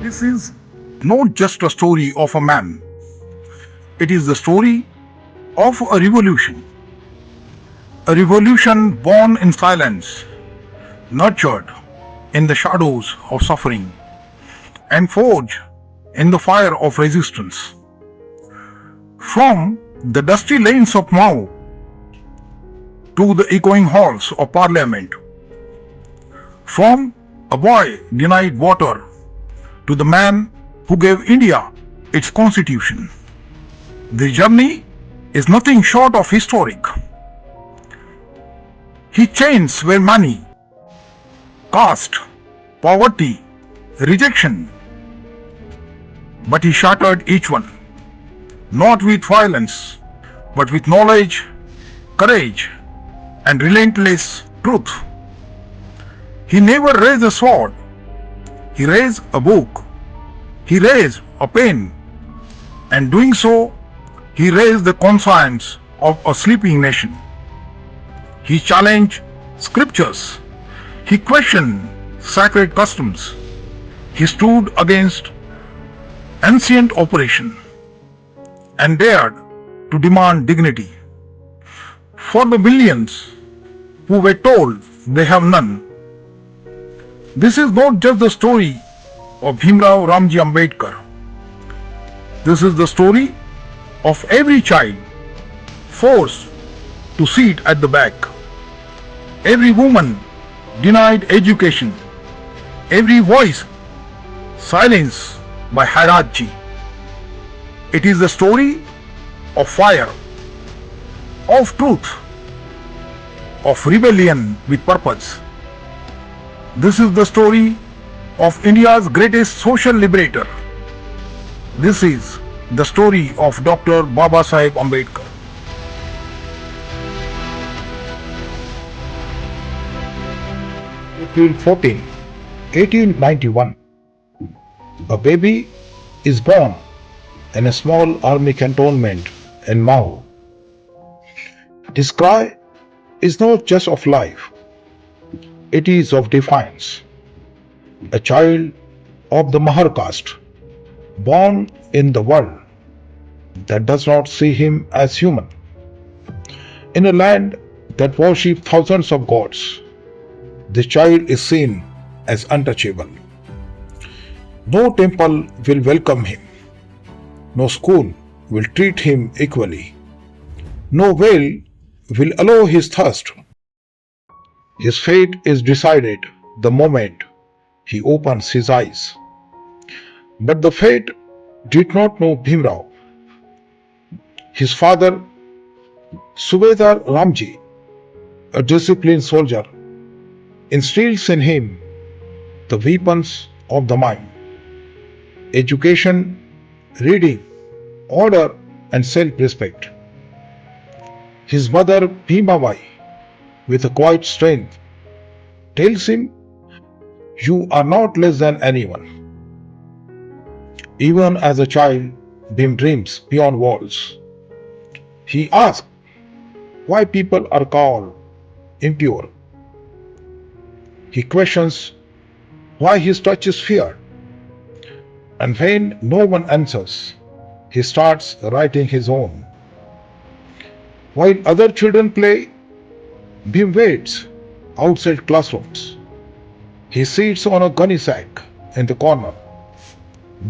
This is not just a story of a man, it is the story of a revolution. A revolution born in silence, nurtured in the shadows of suffering, and forged in the fire of resistance. From the dusty lanes of Mao to the echoing halls of Parliament, from a boy denied water to the man who gave India its constitution. The journey is nothing short of historic. His chains were many: caste, poverty, rejection. But he shattered each one, not with violence, but with knowledge, courage, and relentless truth. He never raised a sword, he raised a book, he raised a pen, and doing so, he raised the conscience of a sleeping nation. He challenged scriptures, he questioned sacred customs, he stood against ancient oppression, and dared to demand dignity. For the millions who were told they have none, this is not just the story of Bhimrao Ramji Ambedkar. This is the story of every child forced to sit at the back, every woman denied education, every voice silenced by hierarchy. It is the story of fire, of truth, of rebellion with purpose. This is the story of India's greatest social liberator. This is the story of Dr. Babasaheb Ambedkar. April 14, 1891. A baby is born in a small army cantonment in Mao. This cry is not just of life, it is of defiance. A child of the Mahar caste, born in the world that does not see him as human. In a land that worships thousands of gods, this child is seen as untouchable. No temple will welcome him. No school will treat him equally. No well will allow his thirst. His fate is decided the moment he opens his eyes. But the fate did not know Bhimrao. His father, Subedar Ramji, a disciplined soldier, instills in him the weapons of the mind: education, reading, order, and self-respect. His mother, Bhimabai, with a quiet strength, tells him, "You are not less than anyone." Even as a child, Bhim dreams beyond walls. He asks why people are called impure. He questions why his touch is feared. And when no one answers, he starts writing his own. While other children play, Bhim waits outside classrooms. He sits on a gunny sack in the corner,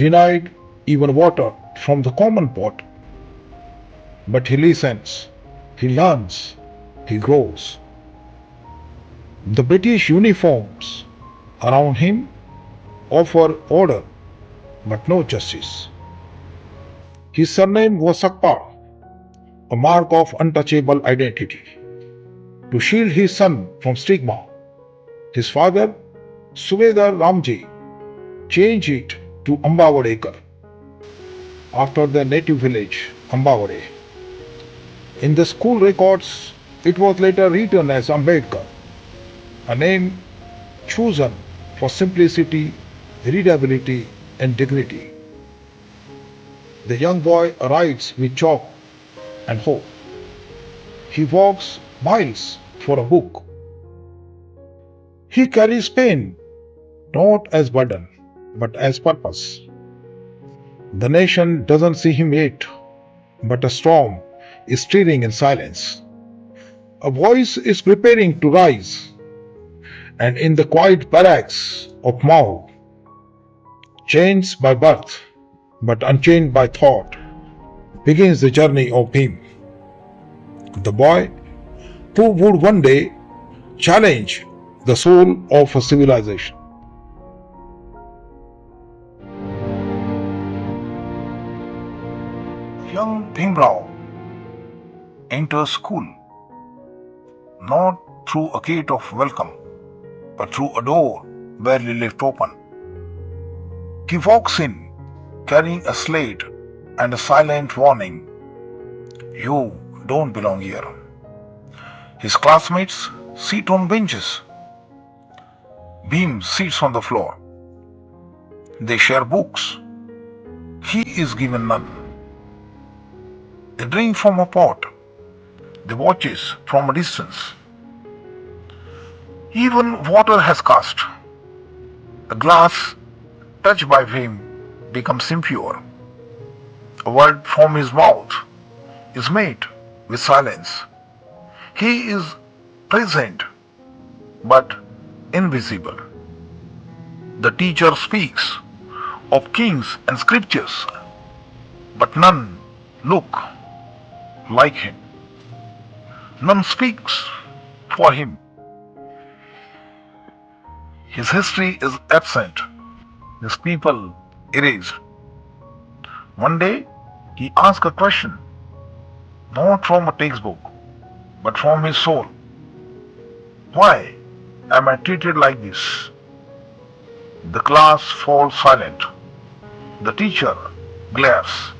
denied even water from the common pot. But he listens, he learns, he grows. The British uniforms around him offer order but no justice. His surname was Sakpa, a mark of untouchable identity. To shield his son from stigma, his father, Subedar Ramji, changed it to Ambavadekar, after their native village, Ambavade. In the school records, it was later written as Ambedkar, a name chosen for simplicity, readability, and dignity. The young boy writes with chalk and hope. He walks miles for a book. He carries pain not as burden but as purpose. The nation doesn't see him yet, but a storm is stirring in silence. A voice is preparing to rise, and in the quiet barracks of Mao, chained by birth, but unchained by thought, begins the journey of him, the boy who would one day challenge the soul of a civilization. Young Bhimrao enters school not through a gate of welcome, but through a door barely left open. He walks in carrying a slate and a silent warning: "You don't belong here." His classmates sit on benches. Bhim sits on the floor. They share books. He is given none. They drink from a pot. They watches from a distance. Even water has caste. A glass touched by Bhim becomes impure. A word from his mouth is made with silence. He is present but invisible. The teacher speaks of kings and scriptures, but none look like him. None speaks for him. His history is absent, his people erased. One day he asked a question, not from a textbook, but from his soul. Why am I treated like this? The class falls silent. The teacher glares,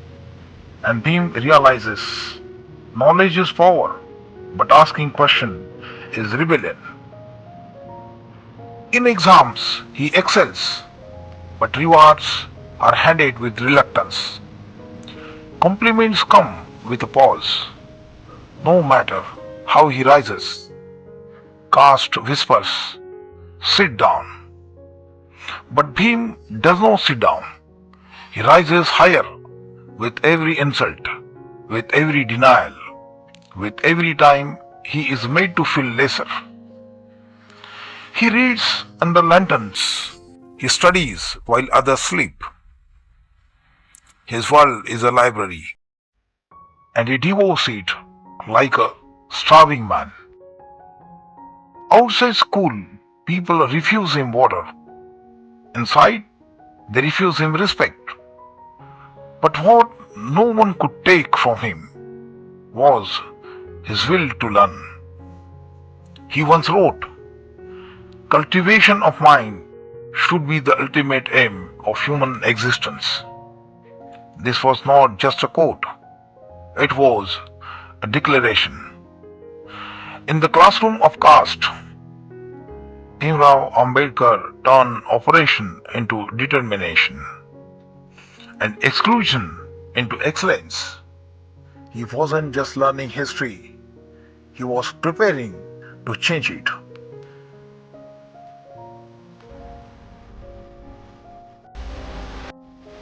and Bhim realizes knowledge is power, but asking question is rebellion. In exams, he excels, but rewards are handed with reluctance. Compliments come with a pause. No matter how he rises, caste whispers, "Sit down." But Bhim does not sit down. He rises higher with every insult, with every denial, with every time he is made to feel lesser. He reads under lanterns. He studies while others sleep. His world is a library, and he devours it like a starving man. Outside school, people refuse him water. Inside, they refuse him respect. But what no one could take from him was his will to learn. He once wrote, "Cultivation of mind should be the ultimate aim of human existence." This was not just a quote, it was a declaration. In the classroom of caste, Bhimrao Ambedkar turned operation into determination and exclusion into excellence. He wasn't just learning history, he was preparing to change it.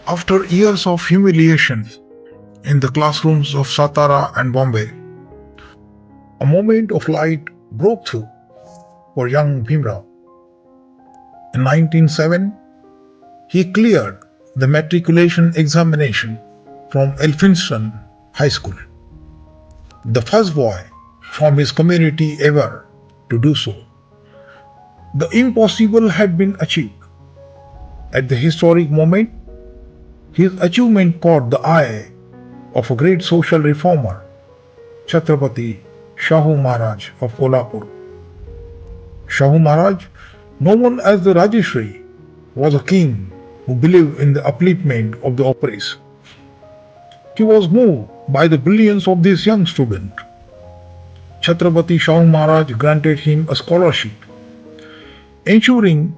After years of humiliation in the classrooms of Satara and Bombay, a moment of light broke through for young Bhimrao. In 1907, he cleared the matriculation examination from Elphinstone High School, the first boy from his community ever to do so. The impossible had been achieved. At the historic moment, his achievement caught the eye of a great social reformer, Chhatrapati Shahu Maharaj of Kolhapur. Shahu Maharaj, known as the Rajeshri, was a king who believed in the upliftment of the oppressed. He was moved by the brilliance of this young student. Chhatrapati Shahu Maharaj granted him a scholarship, ensuring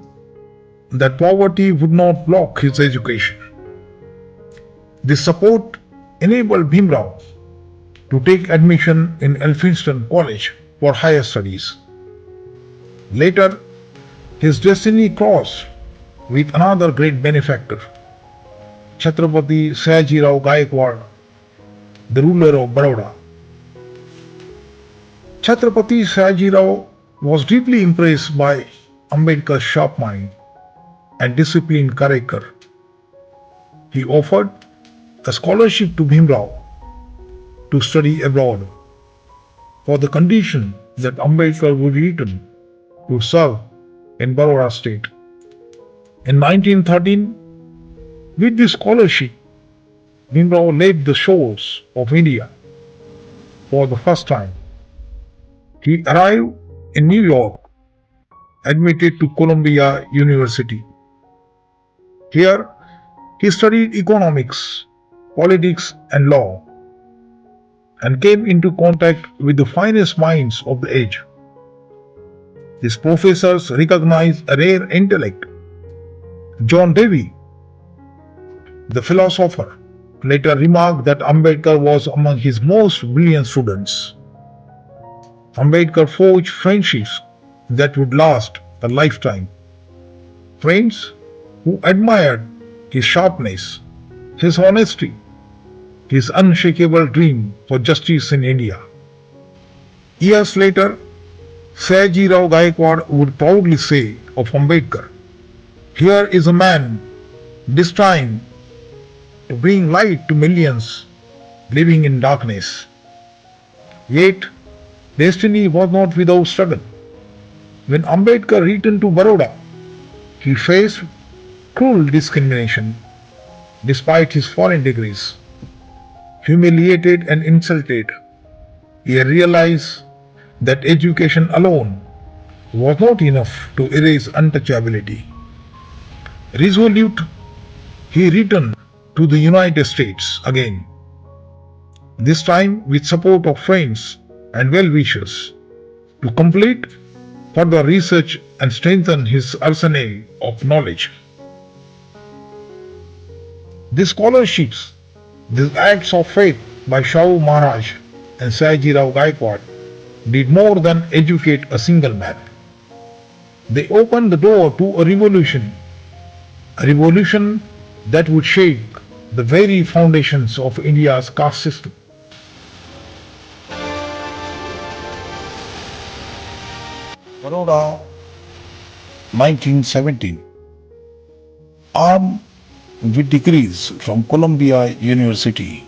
that poverty would not block his education. This support enabled Bhimrao to take admission in Elphinstone College for higher studies. Later, his destiny crossed with another great benefactor, Chhatrapati Sayajirao Gaikwad, the ruler of Baroda. Chhatrapati Sayajirao was deeply impressed by Ambedkar's sharp mind and disciplined character. He offered a scholarship to Bhimrao to study abroad for the condition that Ambedkar would return to serve in Baroda state. In 1913, with this scholarship, Bhimrao left the shores of India for the first time. He arrived in New York, admitted to Columbia University. Here, he studied economics, politics, and law, and came into contact with the finest minds of the age. His professors recognized a rare intellect. John Davy, the philosopher, later remarked that Ambedkar was among his most brilliant students. Ambedkar forged friendships that would last a lifetime. Friends who admired his sharpness, his honesty, his unshakable dream for justice in India. Years later, Sayajirao Gaikwad would proudly say of Ambedkar, "Here is a man destined to bring light to millions living in darkness." Yet, destiny was not without struggle. When Ambedkar returned to Baroda, he faced cruel discrimination despite his foreign degrees. Humiliated and insulted, he realized that education alone was not enough to erase untouchability. Resolute, he returned to the United States again, this time with support of friends and well-wishers, to complete further research and strengthen his arsenal of knowledge. These scholarships, these acts of faith by Shahu Maharaj and Sayajirao Gaikwad did more than educate a single man. They opened the door to a revolution that would shake the very foundations of India's caste system. Baroda, 1917. Armed with degrees from Columbia University,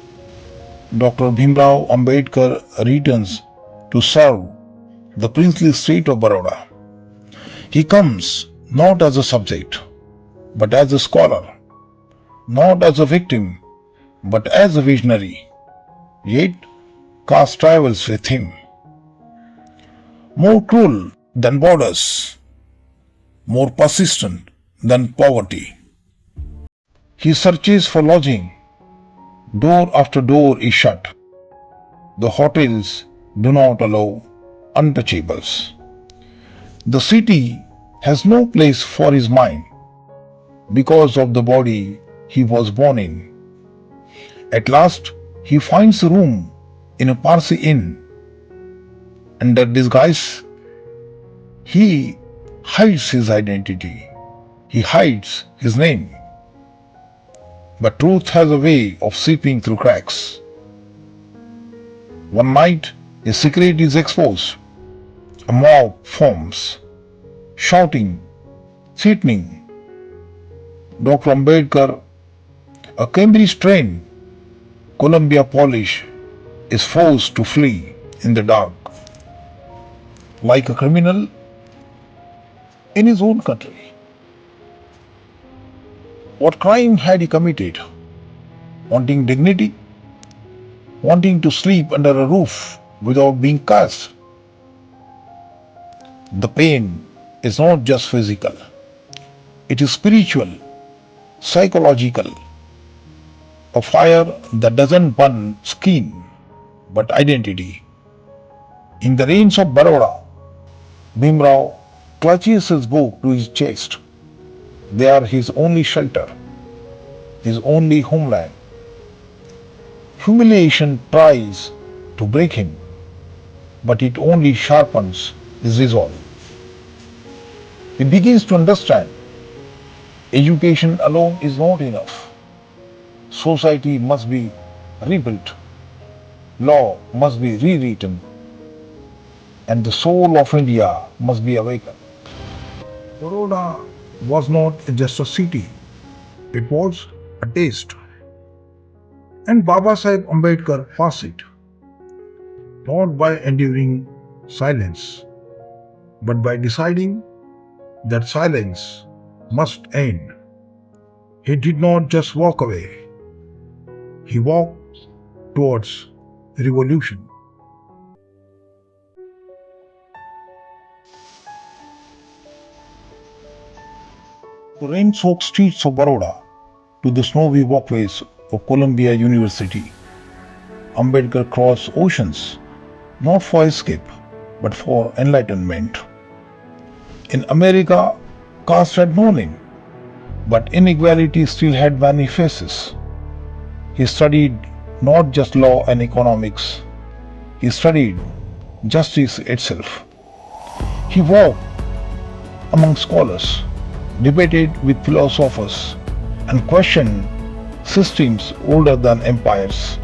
Dr. Bhimrao Ambedkar returns to serve the princely state of Baroda. He comes not as a subject, but as a scholar, not as a victim, but as a visionary. Yet, caste travels with him. More cruel than borders, more persistent than poverty. He searches for lodging. Door after door is shut. The hotels do not allow untouchables. The city has no place for his mind because of the body he was born in. At last, he finds a room in a Parsi inn. Under disguise, he hides his identity. He hides his name. But truth has a way of seeping through cracks. One night, his secret is exposed. A mob forms, shouting, threatening. Dr. Ambedkar, a Cambridge-trained Columbia polish, is forced to flee in the dark, like a criminal in his own country. What crime had he committed? Wanting dignity? Wanting to sleep under a roof without being cursed? The pain is not just physical. It is spiritual, psychological. A fire that doesn't burn skin, but identity. In the rains of Baroda, Bhimrao clutches his book to his chest. They are his only shelter, his only homeland. Humiliation tries to break him, but it only sharpens his resolve. He begins to understand Education alone is not enough. Society must be rebuilt, law must be rewritten, and the soul of India must be awakened. Baroda was not just a city, it was a taste. And Babasaheb Ambedkar passed it, not by enduring silence, but by deciding that silence must end. He did not just walk away, he walked towards revolution. The rain-soaked streets of Baroda to the snowy walkways of Columbia University, Ambedkar crossed oceans, not for escape, but for enlightenment. In America, caste had no name, but inequality still had many faces. He studied not just law and economics, he studied justice itself. He walked among scholars, debated with philosophers, and questioned systems older than empires.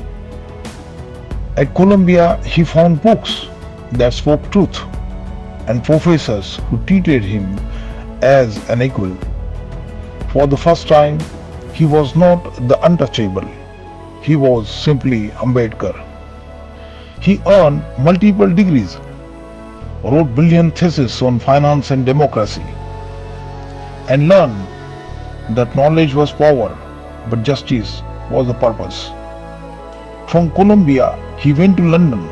At Columbia, he found books that spoke truth and professors who treated him as an equal. For the first time, he was not the untouchable, he was simply Ambedkar. He earned multiple degrees, wrote brilliant theses on finance and democracy, and learned that knowledge was power, but justice was the purpose. From Columbia, he went to London.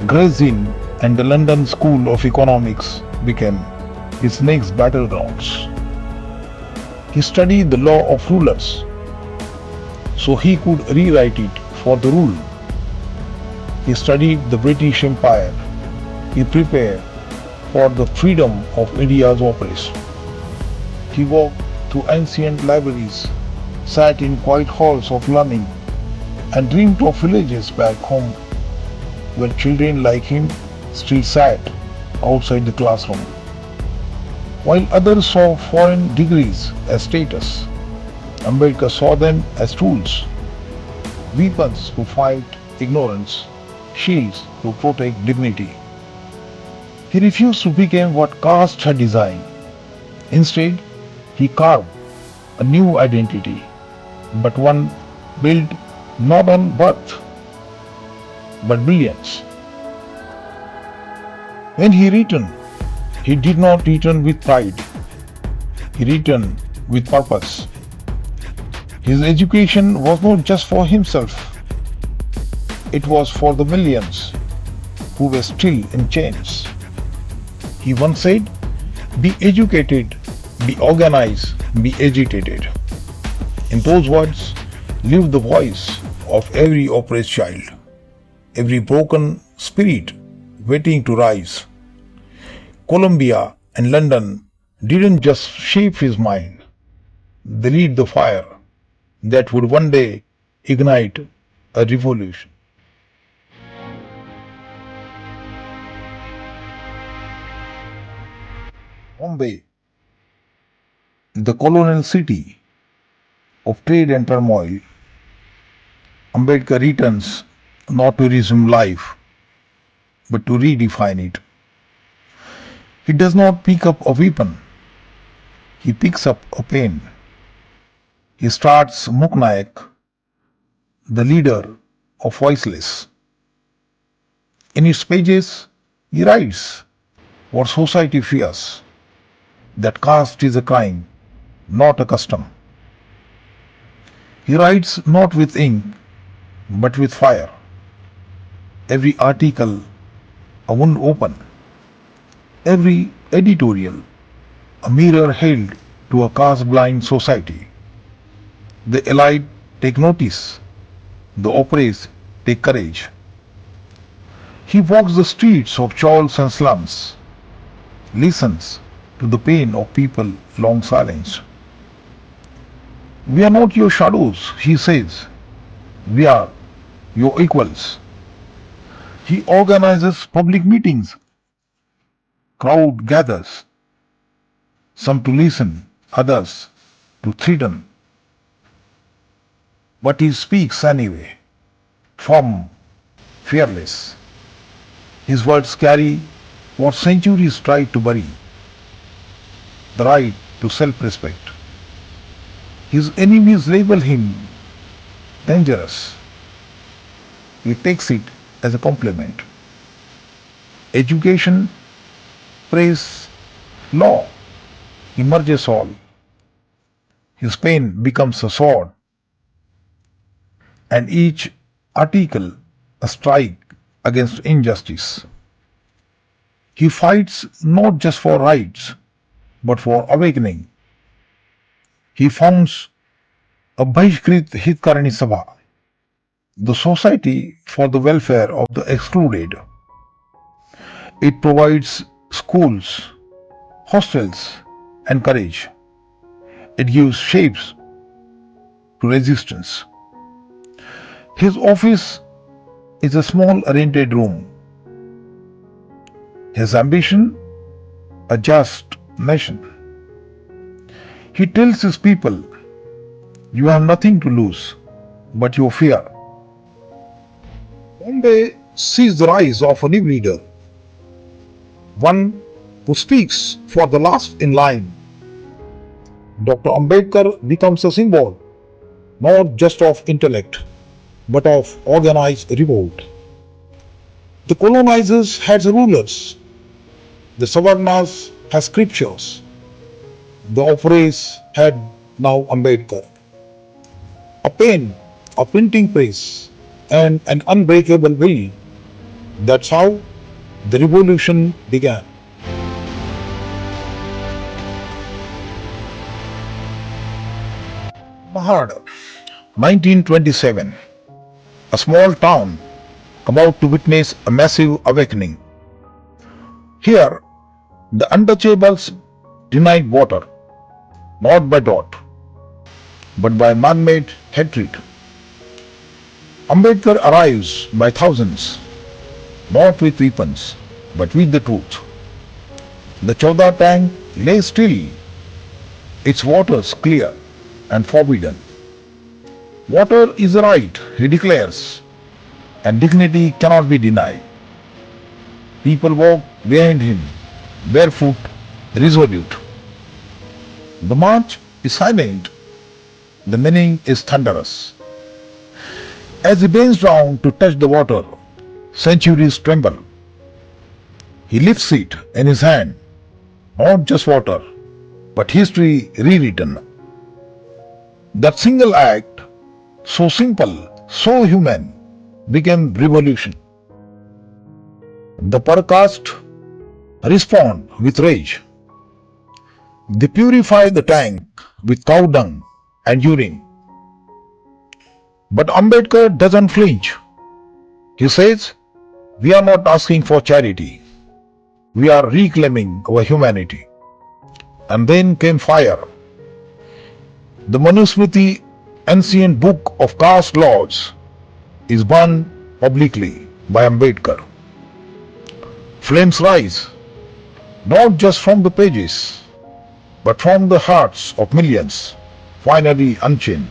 Gray's Inn and the London School of Economics became his next battlegrounds. He studied the law of rulers, so he could rewrite it for the rule. He studied the British Empire. He prepared for the freedom of India's oppressed. He walked through ancient libraries, sat in quiet halls of learning, and dreamed of villages back home where children like him still sat outside the classroom. While others saw foreign degrees as status, Ambedkar saw them as tools, weapons to fight ignorance, shields to protect dignity. He refused to become what caste had designed. Instead, he carved a new identity, but one built not on birth, but brilliance. When he returned, he did not return with pride. He returned with purpose. His education was not just for himself. It was for the millions who were still in chains. He once said, "Be educated, be organized, be agitated." In those words, live the voice of every oppressed child, every broken spirit waiting to rise. Columbia and London didn't just shape his mind, they lit the fire that would one day ignite a revolution. Bombay, the colonial city of trade and turmoil, Ambedkar returns not to resume life, but to redefine it. He does not pick up a weapon, he picks up a pen. He starts Muknayak, the leader of voiceless. In its pages, he writes what society fears, that caste is a crime, not a custom. He writes not with ink, but with fire. Every article, a wound open. Every editorial, a mirror held to a caste-blind society. The elite take notice, the oppressed take courage. He walks the streets of chawls and slums, listens to the pain of people long silenced. We are not your shadows, he says. We are your equals. He organizes public meetings. Crowd gathers, some to listen, others to threaten. But he speaks anyway, firm, fearless. His words carry what centuries tried to bury, the right to self-respect. His enemies label him dangerous. He takes it as a compliment. Education, praise, law, he merges all. His pen becomes a sword, and each article a strike against injustice. He fights not just for rights, but for awakening. He founds a Bahishkrit Hitkarani Sabha, the Society for the Welfare of the Excluded. It provides schools, hostels, and courage. It gives shapes to resistance. His office is a small rented room. His ambition, a just nation. He tells his people, you have nothing to lose but your fear. Bombay sees the rise of a new leader, one who speaks for the last in line. Dr. Ambedkar becomes a symbol not just of intellect but of organized revolt. The colonizers had rulers, the Savarnas had scriptures, the oppressed had now Ambedkar. A pen, a printing press, and an unbreakable will. That's how the revolution began. Mahad, 1927. A small town about to witness a massive awakening. Here, the untouchables denied water, not by dot, but by man-made hatred. Ambedkar arrives by thousands, not with weapons, but with the truth. The Chowda tank lay still, its waters clear and forbidden. Water is a right, he declares, and dignity cannot be denied. People walk behind him, barefoot, resolute. The march is silent, the meaning is thunderous. As he bends down to touch the water, centuries tremble. He lifts it in his hand, not just water, but history rewritten. That single act, so simple, so human, became revolution. The per-caste respond with rage. They purify the tank with cow dung and urine. But Ambedkar doesn't flinch. He says, we are not asking for charity. We are reclaiming our humanity. And then came fire. The Manusmriti, ancient book of caste laws, is burned publicly by Ambedkar. Flames rise, not just from the pages, but from the hearts of millions, finally unchained.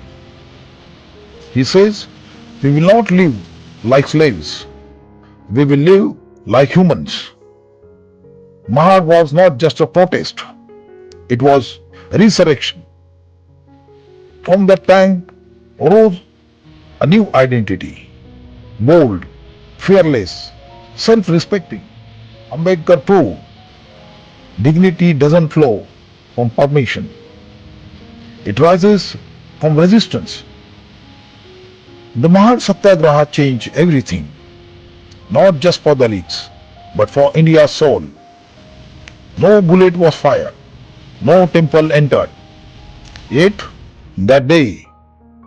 He says, we will not live like slaves. We will live like humans. Mahad was not just a protest. It was a resurrection. From that tank arose a new identity. Bold, fearless, self-respecting. Ambedkar proved dignity doesn't flow from permission. It rises from resistance. The Mahad Satyagraha changed everything, not just for Dalits, but for India's soul. No bullet was fired, no temple entered. Yet, that day,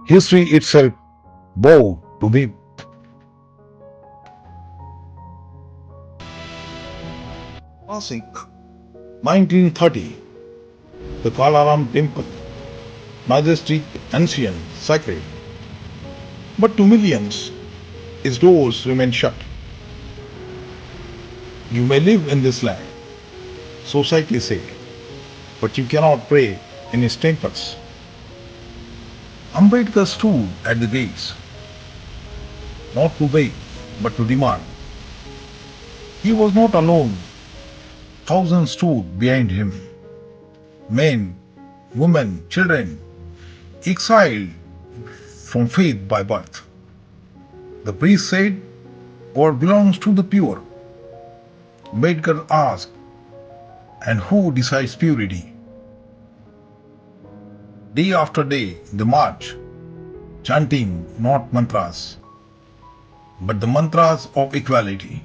history itself bowed to him. Nasik, 1930. The Kalaram temple, majestic, ancient, sacred. But to millions, its doors remain shut. You may live in this land, society say, but you cannot pray in its temples. Ambedkar stood at the gates, not to beg, but to demand. He was not alone. Thousands stood behind him. Men, women, children, exiled from faith by birth. The priest said, God belongs to the pure. Ambedkar asked, and who decides purity? Day after day, they march, chanting not mantras, but the mantras of equality.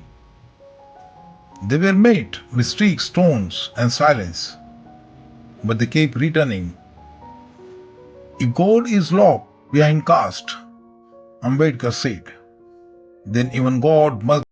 They were met with sticks, stones, and silence, but they kept returning. If God is locked behind caste, Ambedkar said, then even God must.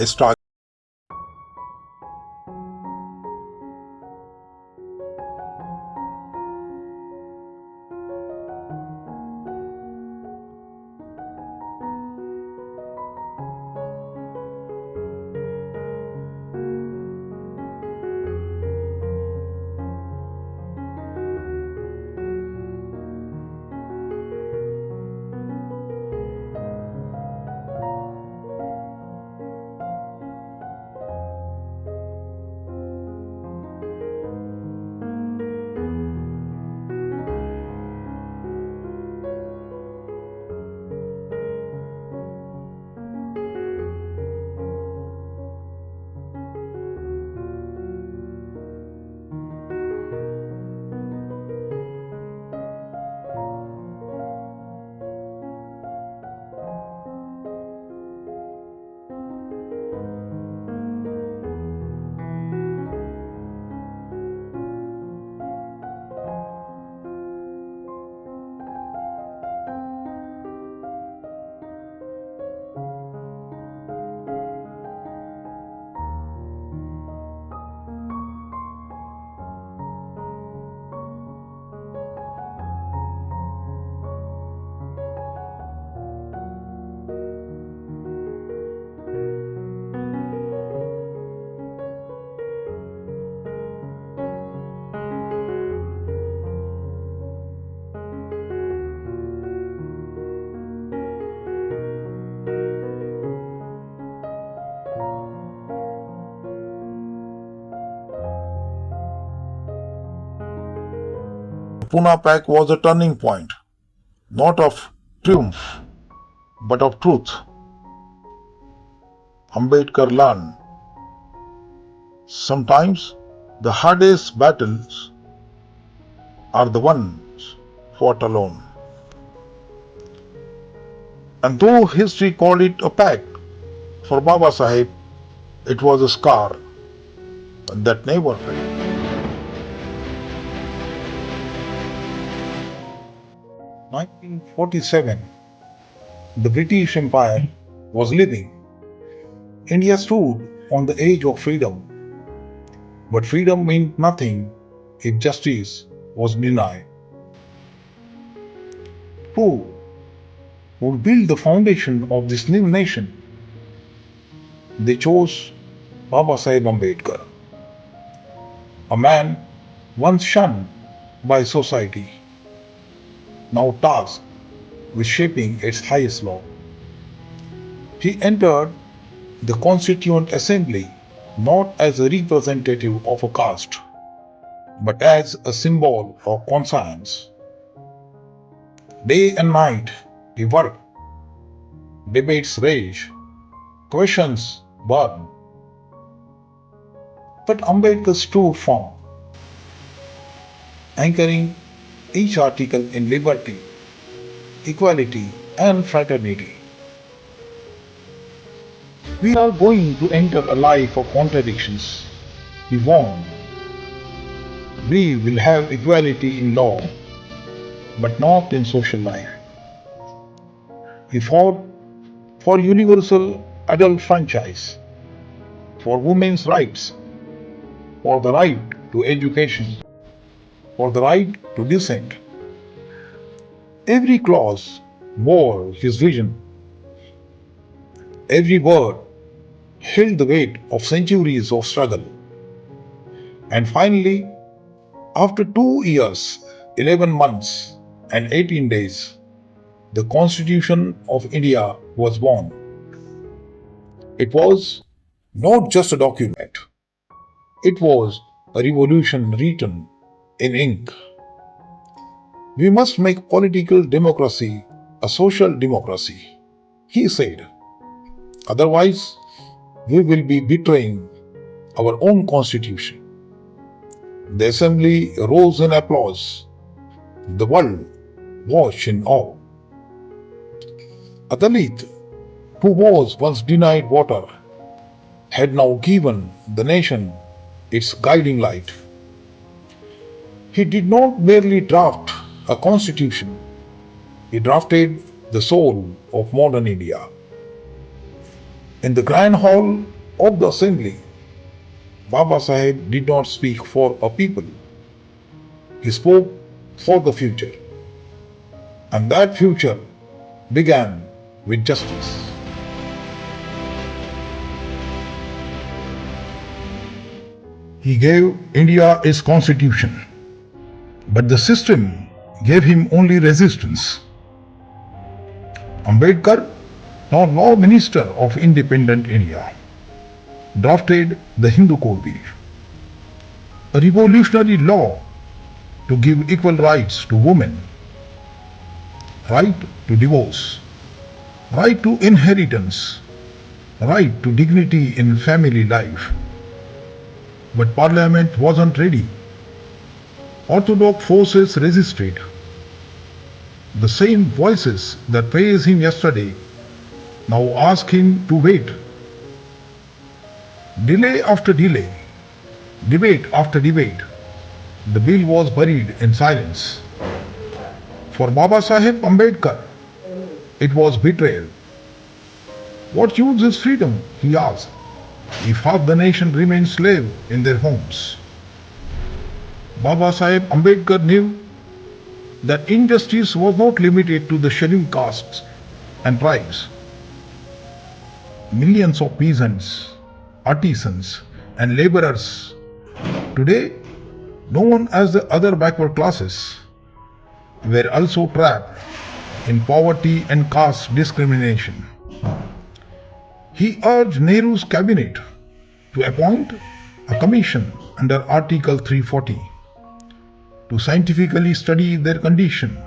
Start. Pune Pact was a turning point, not of triumph, but of truth. Ambedkar learned sometimes the hardest battles are the ones fought alone. And though history called it a pact, for Babasaheb it was a scar that never faded. 1947, the British Empire was leaving. India stood on the edge of freedom. But freedom meant nothing if justice was denied. Who would build the foundation of this new nation? They chose Babasaheb Ambedkar, a man once shunned by society, now tasked with shaping its highest law. He entered the Constituent Assembly not as a representative of a caste, but as a symbol of conscience. Day and night he worked, debates rage, questions burn. But Ambedkar stood firm, anchoring each article in liberty, equality, and fraternity. We are going to enter a life of contradictions. He warned. We will have equality in law, but not in social life. He fought for universal adult franchise, for women's rights, for the right to education, for the right to dissent. Every clause bore his vision. Every word held the weight of centuries of struggle. And finally, after 2 years, 11 months, and 18 days, the Constitution of India was born. It was not just a document, it was a revolution written in ink. We must make political democracy a social democracy, he said. Otherwise, we will be betraying our own constitution. The assembly rose in applause. The world watched in awe. A Dalit, who was once denied water, had now given the nation its guiding light. He did not merely draft a constitution, he drafted the soul of modern India. In the grand hall of the assembly, Babasaheb did not speak for a people. He spoke for the future. And that future began with justice. He gave India its constitution, but the system gave him only resistance. Ambedkar, now law minister of independent India, drafted the Hindu Code, a revolutionary law to give equal rights to women, right to divorce, right to inheritance, right to dignity in family life. But Parliament wasn't ready. Orthodox forces resisted. The same voices that praised him yesterday now ask him to wait. Delay after delay, debate after debate, the bill was buried in silence. For Babasaheb Ambedkar, it was betrayal. What use is freedom, he asked, if half the nation remains slave in their homes? Babasaheb Ambedkar knew that injustice was not limited to the scheduled castes and tribes. Millions of peasants, artisans, and laborers, today known as the other backward classes, were also trapped in poverty and caste discrimination. He urged Nehru's cabinet to appoint a commission under Article 340 to scientifically study their condition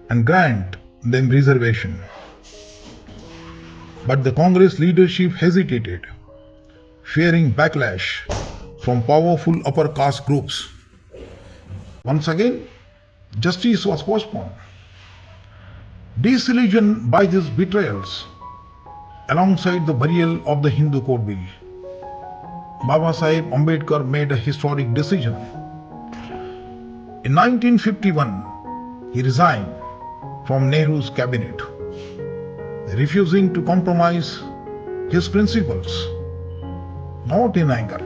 and grant them reservation. But the Congress leadership hesitated, fearing backlash from powerful upper caste groups. Once again, justice was postponed. Disillusioned by these betrayals, alongside the burial of the Hindu Code Bill, Babasaheb Ambedkar made a historic decision. In 1951, he resigned from Nehru's cabinet, refusing to compromise his principles, not in anger,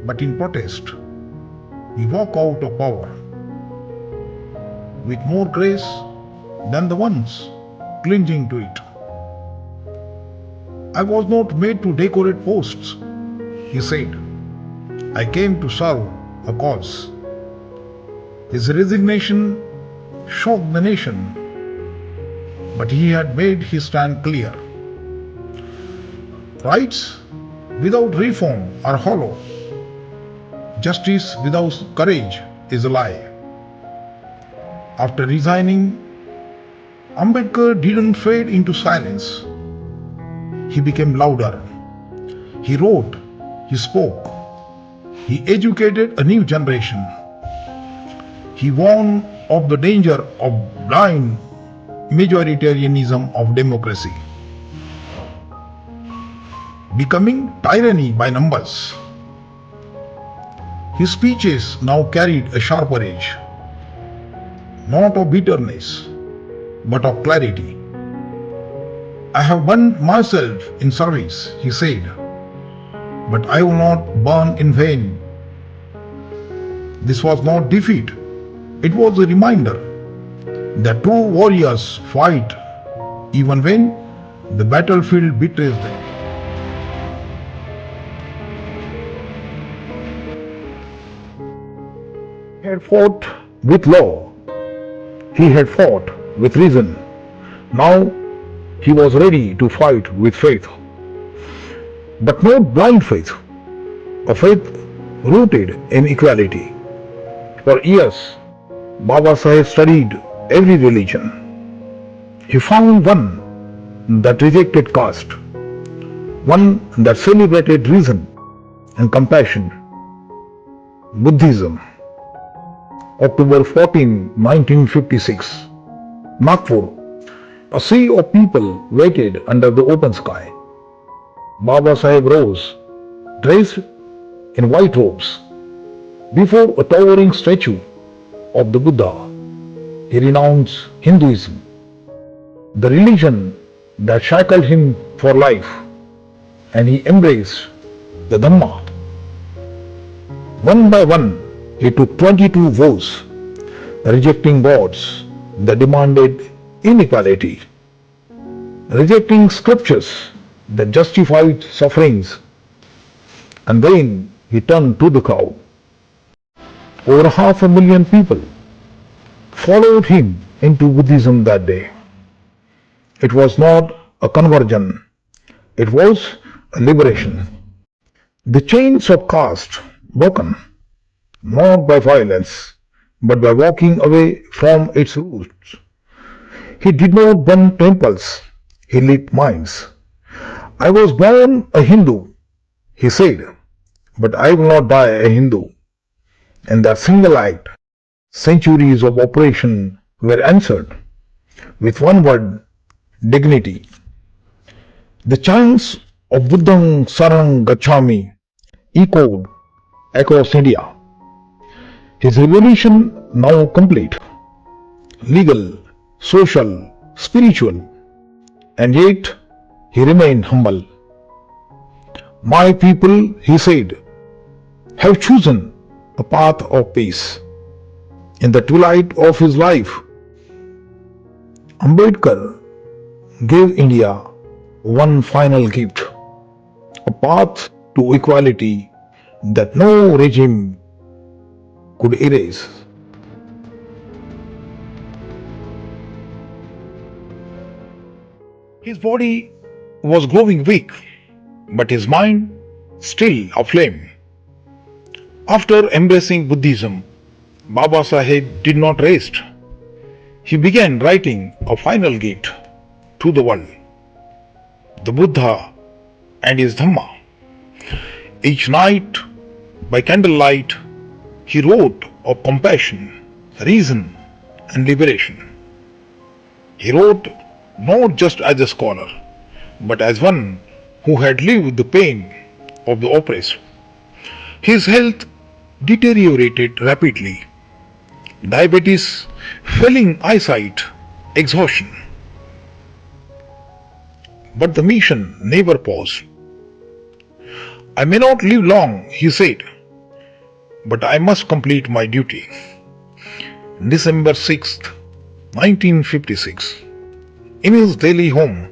but in protest. He walked out of power with more grace than the ones clinging to it. I was not made to decorate posts, he said. I came to serve a cause. His resignation shocked the nation, but he had made his stand clear. Rights without reform are hollow. Justice without courage is a lie. After resigning, Ambedkar didn't fade into silence. He became louder. He wrote, he spoke, he educated a new generation. He warned of the danger of blind majoritarianism of democracy, becoming tyranny by numbers. His speeches now carried a sharper edge, not of bitterness, but of clarity. I have burned myself in service, he said, but I will not burn in vain. This was not defeat, it was a reminder that true warriors fight even when the battlefield betrays them. He had fought with law, he had fought with reason. Now he was ready to fight with faith. But not blind faith, a faith rooted in equality. For years, Babasaheb studied every religion. He found one that rejected caste, one that celebrated reason and compassion. Buddhism. October 14, 1956. Nagpur. A sea of people waited under the open sky. Babasaheb rose, dressed in white robes, before a towering statue of the Buddha. He renounced Hinduism, the religion that shackled him for life, and he embraced the Dhamma. One by one, he took 22 vows, rejecting gods that demanded inequality, rejecting scriptures that justified sufferings, and then he turned to the crowd. Over 500,000 people followed him into Buddhism that day. It was not a conversion, it was a liberation. The chains of caste broken, not by violence, but by walking away from its roots. He did not burn temples, he lit minds. I was born a Hindu, he said, but I will not die a Hindu. And that single act, centuries of oppression were answered with one word, dignity. The chants of Buddhang Saranang Gacchami echoed across India. His revolution now complete, legal, social, spiritual, and yet he remained humble. My people, he said, have chosen a path of peace. In the twilight of his life, Ambedkar gave India one final gift, a path to equality that no regime could erase. His body was growing weak, but his mind still aflame. After embracing Buddhism, Babasaheb did not rest. He began writing a final gift to the world, the Buddha and his Dhamma. Each night, by candlelight, he wrote of compassion, reason, and liberation. He wrote not just as a scholar, but as one who had lived the pain of the oppressed. His health deteriorated rapidly. Diabetes, failing eyesight, exhaustion. But the mission never paused. I may not live long, he said, but I must complete my duty. December 6th, 1956. In his Delhi home,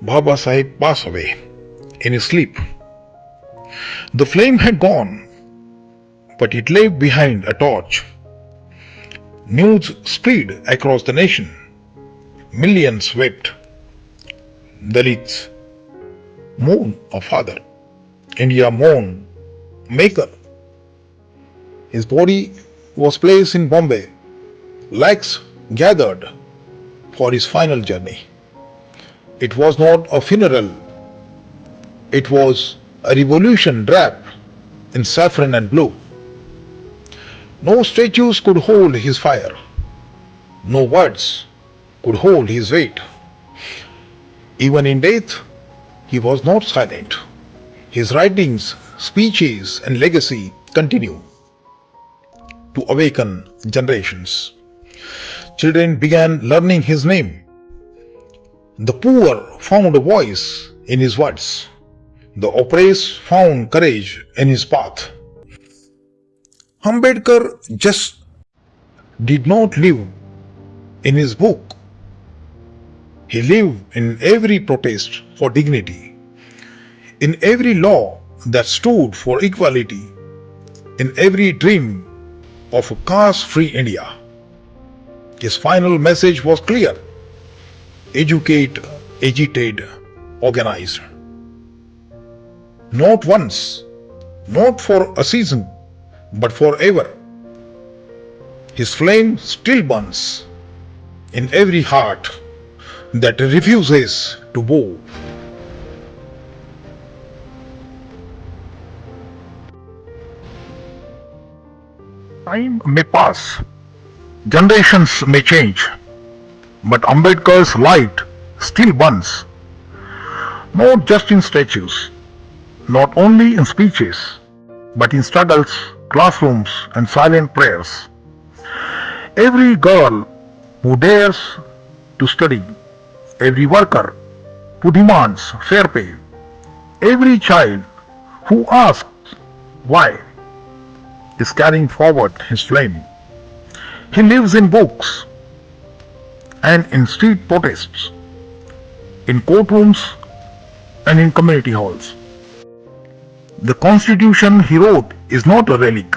Babasaheb passed away in his sleep. The flame had gone, but it left behind a torch. News spread across the nation. Millions wept. Dalits mourn a father. India mourned Maker. His body was placed in Bombay. Lakhs gathered for his final journey. It was not a funeral. It was a revolution wrapped in saffron and blue. No statues could hold his fire. No words could hold his weight. Even in death, he was not silent. His writings, speeches, and legacy continue to awaken generations. Children began learning his name. The poor found a voice in his words. The oppressed found courage in his path. Ambedkar just did not live in his book. He lived in every protest for dignity, in every law that stood for equality, in every dream of a caste-free India. His final message was clear: educate, agitate, organize. Not once, not for a season, but forever. His flame still burns in every heart that refuses to bow. Time may pass, generations may change, but Ambedkar's light still burns. Not just in statues, not only in speeches, but in struggles, classrooms, and silent prayers. Every girl who dares to study, every worker who demands fair pay, every child who asks why is carrying forward his flame. He lives in books and in street protests, in courtrooms and in community halls. The constitution he wrote is not a relic.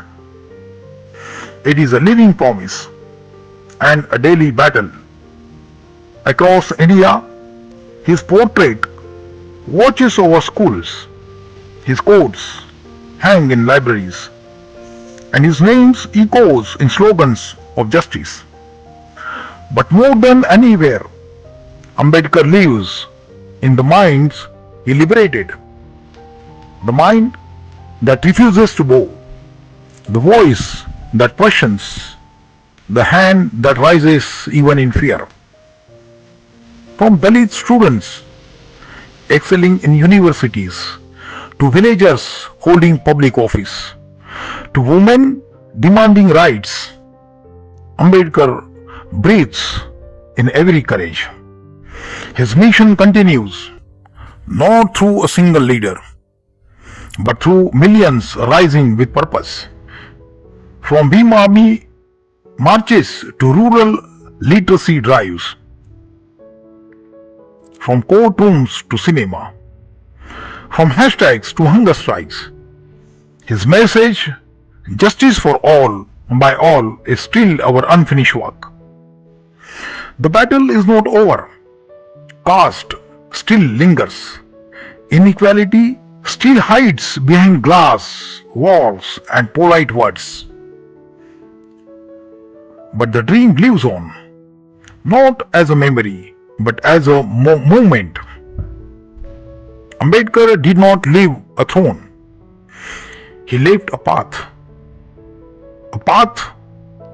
It is a living promise and a daily battle. Across India, his portrait watches over schools, his quotes hang in libraries, and his name echoes in slogans of justice. But more than anywhere, Ambedkar lives in the minds he liberated. The mind that refuses to bow, the voice that questions, the hand that rises even in fear. From Dalit students excelling in universities, to villagers holding public office, to women demanding rights, Ambedkar breathes in every courage. His mission continues, not through a single leader, but through millions rising with purpose. From Bhim Army marches to rural literacy drives, from courtrooms to cinema, from hashtags to hunger strikes. His message, justice for all, by all, is still our unfinished work. The battle is not over. Caste still lingers. Inequality still hides behind glass, walls, and polite words. But the dream lives on, not as a memory, but as a movement. Ambedkar did not leave a throne. He left a path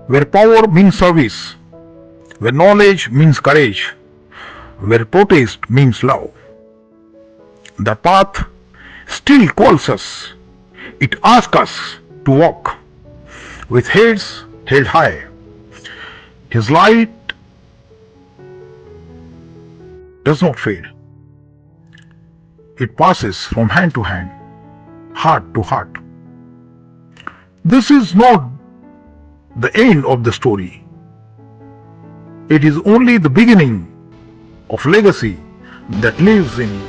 where power means service, where knowledge means courage, where protest means love. The path still calls us. It asks us to walk with heads held high. His light does not fade. It passes from hand to hand, heart to heart. This is not the end of the story. It is only the beginning of legacy that lives in.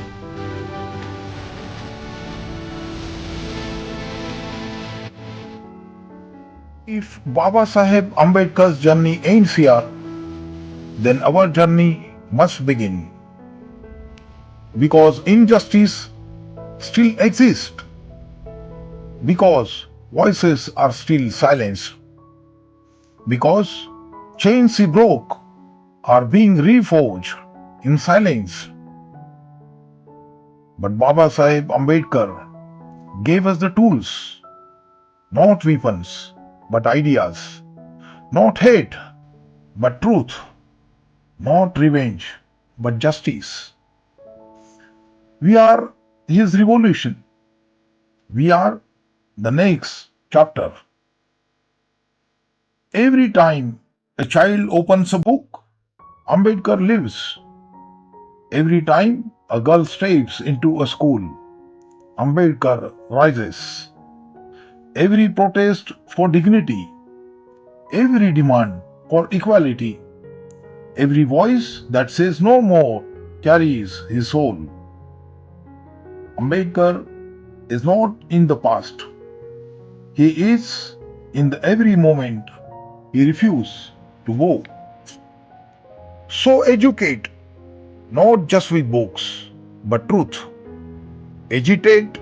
If Babasaheb Ambedkar's journey ends here, then our journey must begin. Because injustice still exists. Because voices are still silenced. Because chains he broke are being reforged in silence. But Babasaheb Ambedkar gave us the tools, not weapons, but ideas, not hate, but truth, not revenge, but justice. We are his revolution. We are the next chapter. Every time a child opens a book, Ambedkar lives. Every time a girl steps into a school, Ambedkar rises. Every protest for dignity, every demand for equality, every voice that says no more carries his soul. Ambedkar is not in the past. He is in the every moment he refuses to go. So educate, not just with books, but truth. Agitate,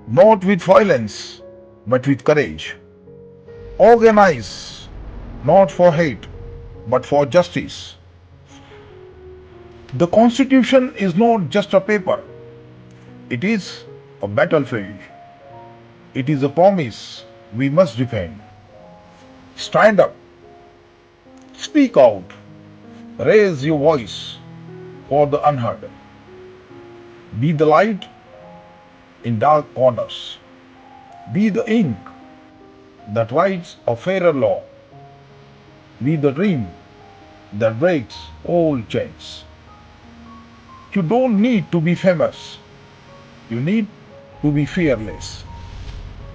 not with violence, but with courage. Organize, not for hate, but for justice. The Constitution is not just a paper, it is a battlefield. It is a promise we must defend. Stand up, speak out, raise your voice for the unheard. Be the light in dark corners. Be the ink that writes a fairer law. Be the dream that breaks all chains. You don't need to be famous. You need to be fearless.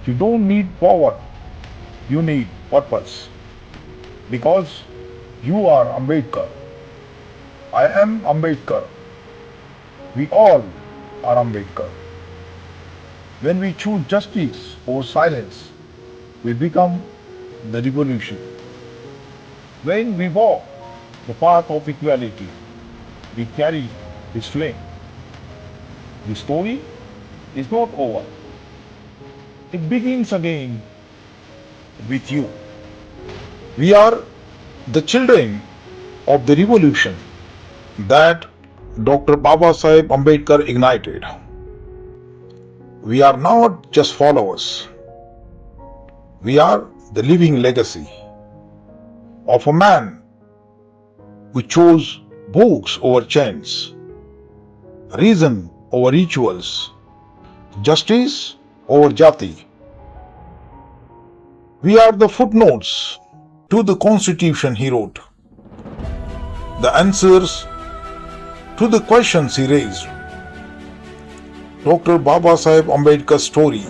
You don't need power. You need purpose. Because you are Ambedkar. I am Ambedkar. We all are Ambedkar. When we choose justice over silence, we become the revolution. When we walk the path of equality, we carry his flame. The story is not over. It begins again with you. We are the children of the revolution that Dr. Babasaheb Ambedkar ignited. We are not just followers. We are the living legacy of a man who chose books over chains, reason over rituals, justice over jati. We are the footnotes to the constitution he wrote, the answers to the questions he raised. Dr. Babasaheb Ambedkar's story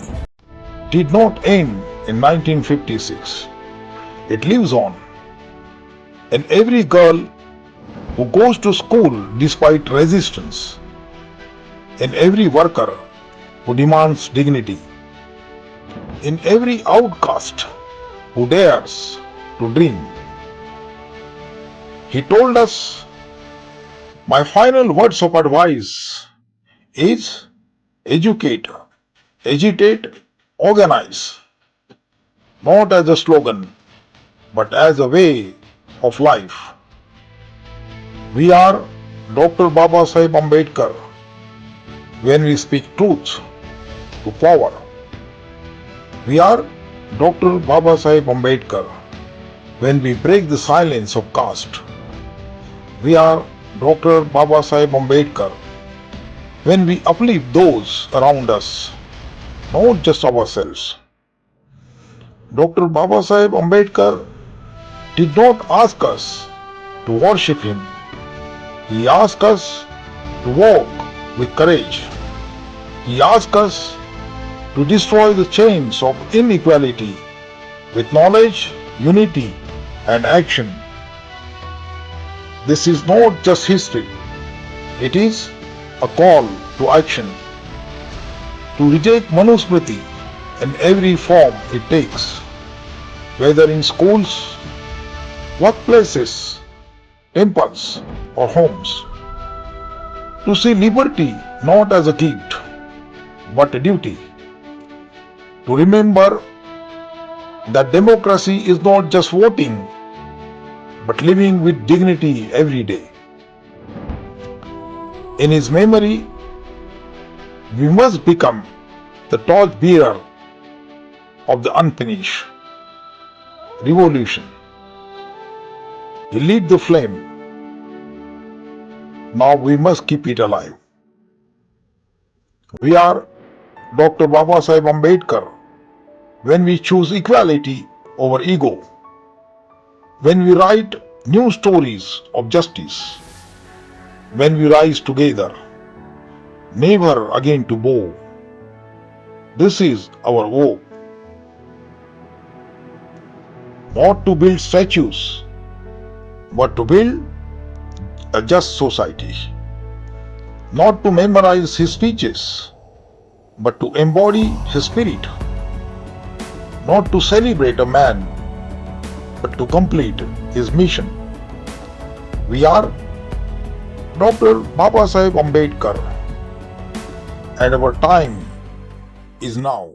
did not end in 1956. It lives on. And every girl who goes to school despite resistance, in every worker who demands dignity, in every outcast who dares to dream. He told us, my final words of advice is educate, agitate, organize, not as a slogan, but as a way of life. We are Dr. Babasaheb Ambedkar when we speak truth to power. We are Dr. Babasaheb Ambedkar when we break the silence of caste. We are Dr. Babasaheb Ambedkar when we uplift those around us, not just ourselves. Dr. Babasaheb Ambedkar did not ask us to worship him. He asked us to walk with courage. He asked us to destroy the chains of inequality with knowledge, unity, and action. This is not just history, it is a call to action, to reject Manusmriti in every form it takes, whether in schools, workplaces, temples, or homes. To see liberty not as a gift, but a duty. To remember that democracy is not just voting, but living with dignity every day. In his memory, we must become the torch bearer of the unfinished revolution. He lit the flame. Now we must keep it alive. We are Dr. Babasaheb Ambedkar when we choose equality over ego, when we write new stories of justice, when we rise together, never again to bow. This is our hope. Not to build statues, but to build a just society. Not to memorize his speeches, but to embody his spirit. Not to celebrate a man, but to complete his mission. We are Dr. Babasaheb Ambedkar, and our time is now.